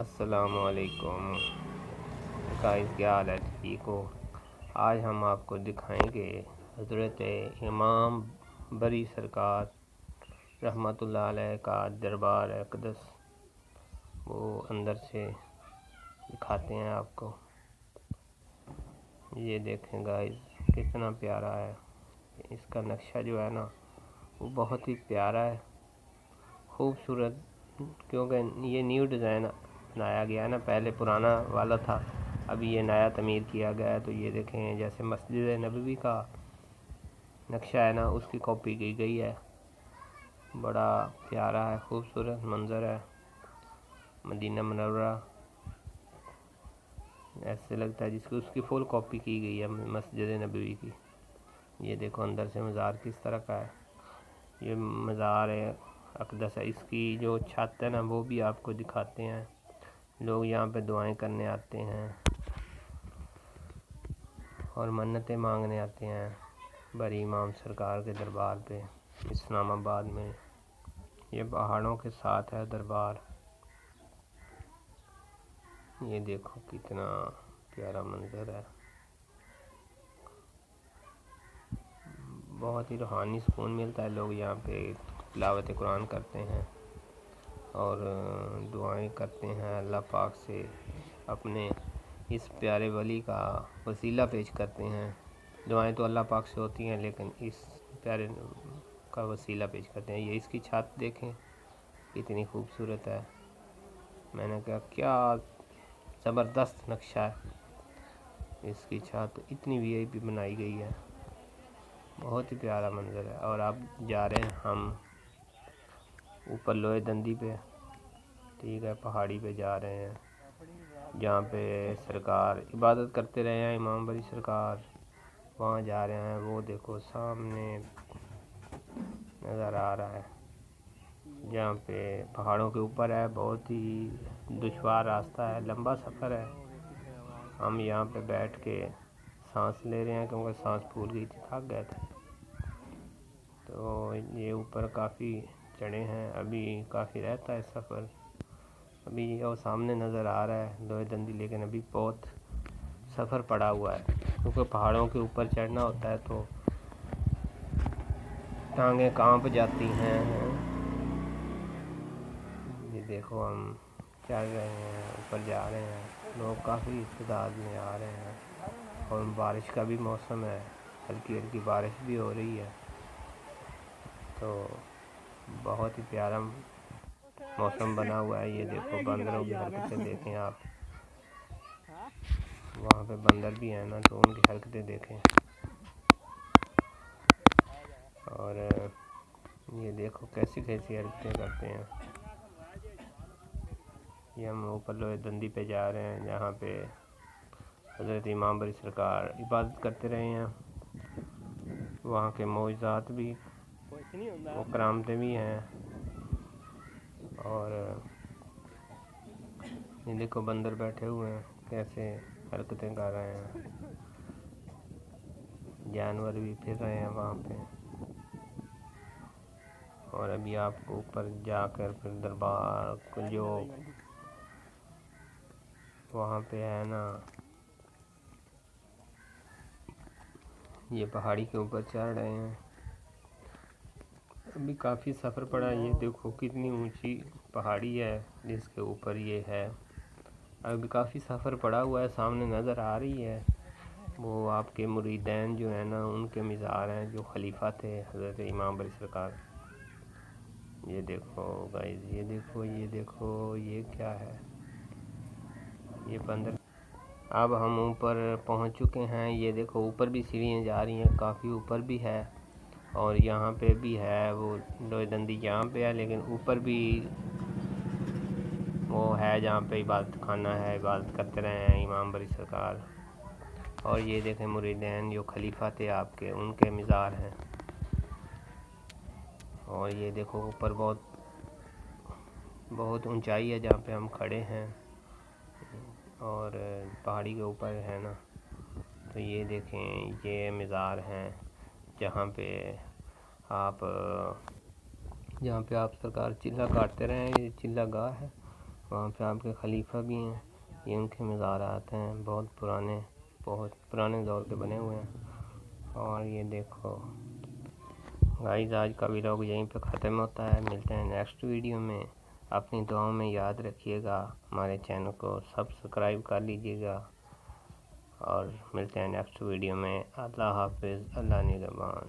السلام علیکم گائز، کیا حال ہے؟ ٹھیک ہو؟ آج ہم آپ کو دکھائیں گے حضرت امام بری سرکار رحمۃ اللہ علیہ کا دربار اقدس۔ وہ اندر سے دکھاتے ہیں آپ کو۔ یہ دیکھیں گائز، کتنا پیارا ہے۔ اس کا نقشہ جو ہے نا، وہ بہت ہی پیارا ہے، خوبصورت، کیونکہ یہ نیو ڈیزائن بنایا گیا ہے نا۔ پہلے پرانا والا تھا، ابھی یہ نیا تعمیر کیا گیا ہے۔ تو یہ دیکھیں، جیسے مسجد نبوی کا نقشہ ہے نا، اس کی کاپی کی گئی ہے۔ بڑا پیارا ہے، خوبصورت منظر ہے۔ مدینہ منورہ ایسے لگتا ہے جس کو اس کی فل کاپی کی گئی ہے مسجد نبوی کی۔ یہ دیکھو اندر سے مزار کس طرح کا ہے۔ یہ مزار اقدس ہے۔ اس کی جو چھت ہے نا، وہ بھی آپ کو دکھاتے ہیں۔ لوگ یہاں پہ دعائیں کرنے آتے ہیں اور منتیں مانگنے آتے ہیں بری امام سرکار کے دربار پہ، اسلام آباد میں۔ یہ پہاڑوں کے ساتھ ہے دربار۔ یہ دیکھو کتنا پیارا منظر ہے۔ بہت ہی روحانی سکون ملتا ہے۔ لوگ یہاں پہ تلاوت قرآن کرتے ہیں اور دعائیں کرتے ہیں، اللہ پاک سے اپنے اس پیارے ولی کا وسیلہ پیش کرتے ہیں۔ دعائیں تو اللہ پاک سے ہوتی ہیں، لیکن اس پیارے کا وسیلہ پیش کرتے ہیں۔ یہ اس کی چھت دیکھیں کتنی خوبصورت ہے۔ میں نے کہا کیا زبردست نقشہ ہے۔ اس کی چھت اتنی وی آئی پی بنائی گئی ہے، بہت ہی پیارا منظر ہے۔ اور اب جا رہے ہیں ہم اوپر لوہے دندی پہ، ٹھیک ہے، پہاڑی پہ جا رہے ہیں جہاں پہ سرکار عبادت کرتے رہے ہیں، امام بری سرکار۔ وہاں جا رہے ہیں۔ وہ دیکھو سامنے نظر آ رہا ہے، جہاں پہ پہاڑوں کے اوپر ہے۔ بہت ہی دشوار راستہ ہے، لمبا سفر ہے۔ ہم یہاں پہ بیٹھ کے سانس لے رہے ہیں، کیونکہ سانس پھول گئی تھی، تھک گئے تھے۔ تو یہ اوپر کافی چڑھے ہیں، ابھی کافی رہتا ہے سفر۔ ابھی وہ سامنے نظر آ رہا ہے لوہے دندی، لیکن ابھی بہت سفر پڑا ہوا ہے، کیونکہ پہاڑوں کے اوپر چڑھنا ہوتا ہے تو ٹانگیں کانپ جاتی ہیں۔ یہ دیکھو ہم چڑھ رہے ہیں، اوپر جا رہے ہیں۔ لوگ کافی تعداد میں آ رہے ہیں، اور بارش کا بھی موسم ہے، ہلکی ہلکی بارش بھی ہو رہی ہے۔ تو بہت ہی پیارا موسم بنا ہوا ہے۔ یہ دیکھو بندروں کی حرکتیں دیکھیں آپ، وہاں پہ بندر بھی ہیں نا، تو ان کی حرکتیں دیکھیں۔ اور یہ دیکھو کیسی کیسی حرکتیں کرتے ہیں۔ یہ ہم اوپر لوہے دندی پہ جا رہے ہیں، جہاں پہ حضرت امام بری سرکار عبادت کرتے رہے ہیں۔ وہاں کے معجزات بھی و کرامتیں بھی ہیں۔ اور یہ دیکھو بندر بیٹھے ہوئے ہیں، کیسے حرکتیں کر رہے ہیں۔ جانور بھی پھر رہے ہیں وہاں پہ۔ اور ابھی آپ کو اوپر جا کر پھر دربار کو جو وہاں پہ ہے نا، یہ پہاڑی کے اوپر چڑھ رہے ہیں۔ ابھی کافی سفر پڑا۔ یہ دیکھو کتنی اونچی پہاڑی ہے جس کے اوپر یہ ہے۔ ابھی کافی سفر پڑا ہوا ہے، سامنے نظر آ رہی ہے وہ آپ کے مریدین جو ہیں نا، ان کے مزار ہیں، جو خلیفہ تھے حضرت امام بری سرکار۔ یہ دیکھو گائز، یہ دیکھو، یہ دیکھو، یہ کیا ہے؟ یہ بندر۔ اب ہم اوپر پہنچ چکے ہیں۔ یہ دیکھو اوپر بھی سیڑھیاں جا رہی ہیں، کافی اوپر بھی ہے، اور یہاں پہ بھی ہے وہ لوہے دندی، یہاں پہ ہے، لیکن اوپر بھی وہ ہے جہاں پہ عبادت خانہ ہے، عبادت کرتے رہے ہیں امام بری سرکار۔ اور یہ دیکھیں مریدین جو خلیفہ تھے آپ کے، ان کے مزار ہیں۔ اور یہ دیکھو اوپر بہت اونچائی ہے جہاں پہ ہم کھڑے ہیں، اور پہاڑی کے اوپر ہے نا۔ تو یہ دیکھیں یہ مزار ہیں جہاں پہ آپ سرکار چلہ کاٹتے رہے ہیں۔ یہ چلہ گاہ ہے، وہاں پہ آپ کے خلیفہ بھی ہیں، یہ ان کے مزارات ہیں، بہت پرانے دور کے بنے ہوئے ہیں۔ اور یہ دیکھو گائز، آج کا ویڈیو یہیں پہ ختم ہوتا ہے، ملتے ہیں نیکسٹ ویڈیو میں۔ اپنی دعاؤں میں یاد رکھیے گا، ہمارے چینل کو سبسکرائب کر لیجیے گا، اور ملتے ہیں نیکسٹ ویڈیو میں۔ اللہ حافظ، اللہ نگہبان۔